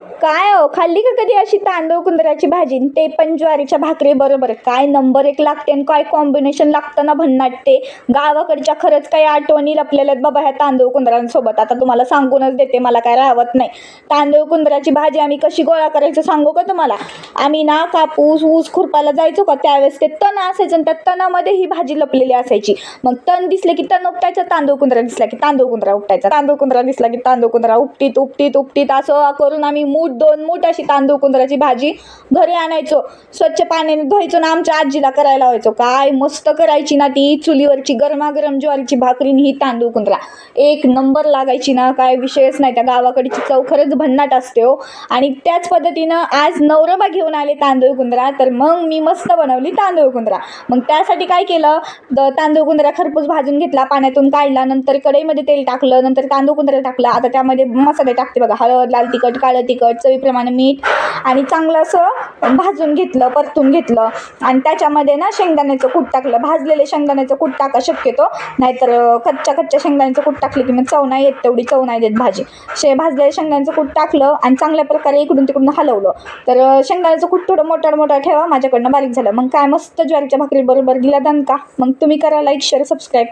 काय हो, खाल्ली का कधी अशी तांदूळ कुंदराची भाजी न ते पण ज्वारीच्या भाकरी बरोबर? काय नंबर एक लागते आणि काय कॉम्बिनेशन लागतं ना भन्नाट ते. गावाकडच्या खरंच काही आठवणी लपलेल्या आहेत बाबा ह्या तांदूळ कुंदरांसोबत. आता तुम्हाला सांगूनच देते, मला काय राहत नाही. तांदूळ कुंदराची भाजी आम्ही कशी गोळा करायचं सांगू का तुम्हाला? आम्ही ना कापूस ऊस खुरपायला जायचो का, त्यावेळेस ते तण असायचं आणि त्या तणामध्ये ही भाजी लपलेली असायची. मग तण दिसले की तण उपटायचं, तांदूळ कुंदरा दिसला की तांदूळ कुंदरा उपटायचा, तांदूळ कुंदरा दिसला की तांदूळ कुंदरा उपटीत उपटीत उपटीत असं करून आम्ही मूठ 2 मूठ अशी तांदूळ कुंदराची भाजी घरी आणायचो. स्वच्छ पाण्याने धुवायचो ना आमच्या आजीला करायला लावायचो. काय मस्त करायची ना ती चुलीवरची गरमागरम ज्वारीची भाकरी ही तांदूळ कुंदरा. एक नंबर लागायची ना, काय विषयच नाही. त्या गावाकडची चव खरंच भन्नाट असते हो. आणि त्याच पद्धतीनं आज नवरोबा घेऊन आले तांदूळ कुंदरा, तर मग मी मस्त बनवली तांदूळ कुंदरा. मग त्यासाठी काय केलं, तांदूळ कुंदरा खरपूस भाजून घेतला, पाण्यातून काढला, नंतर कढईमध्ये तेल टाकलं, नंतर तांदूळ कुंदरा टाकला. आता त्यामध्ये मसाले टाकते बघा, हळद, लाल तिखट, काळं तिखट, चवीप्रमाणे मीठ आणि चांगलं असं भाजून घेतलं, परतून घेतलं. आणि त्याच्यामध्ये ना शेंगदाण्याचं कूट टाकलं. भाजलेले शेंगदाण्याचं कूट टाका शक्यतो, नाहीतर कच्च्या शेंगदाण्याचं कूट टाकलं की मग चव नाही येत, तेवढी चव नाही देत भाजी. भाजलेल्या शेंगदाण्याचं कूट टाकलं आणि चांगल्या प्रकारे इकडून तिकडून हलवलं. तर शेंगदाण्याचं कूट थोडं मोठं ठेवा, माझ्याकडनं बारीक झालं. मग काय मस्त ज्वारीच्या भाकरी बरोबर दिला दणका. मग तुम्ही करा लाईक शेअर सबस्क्राईब.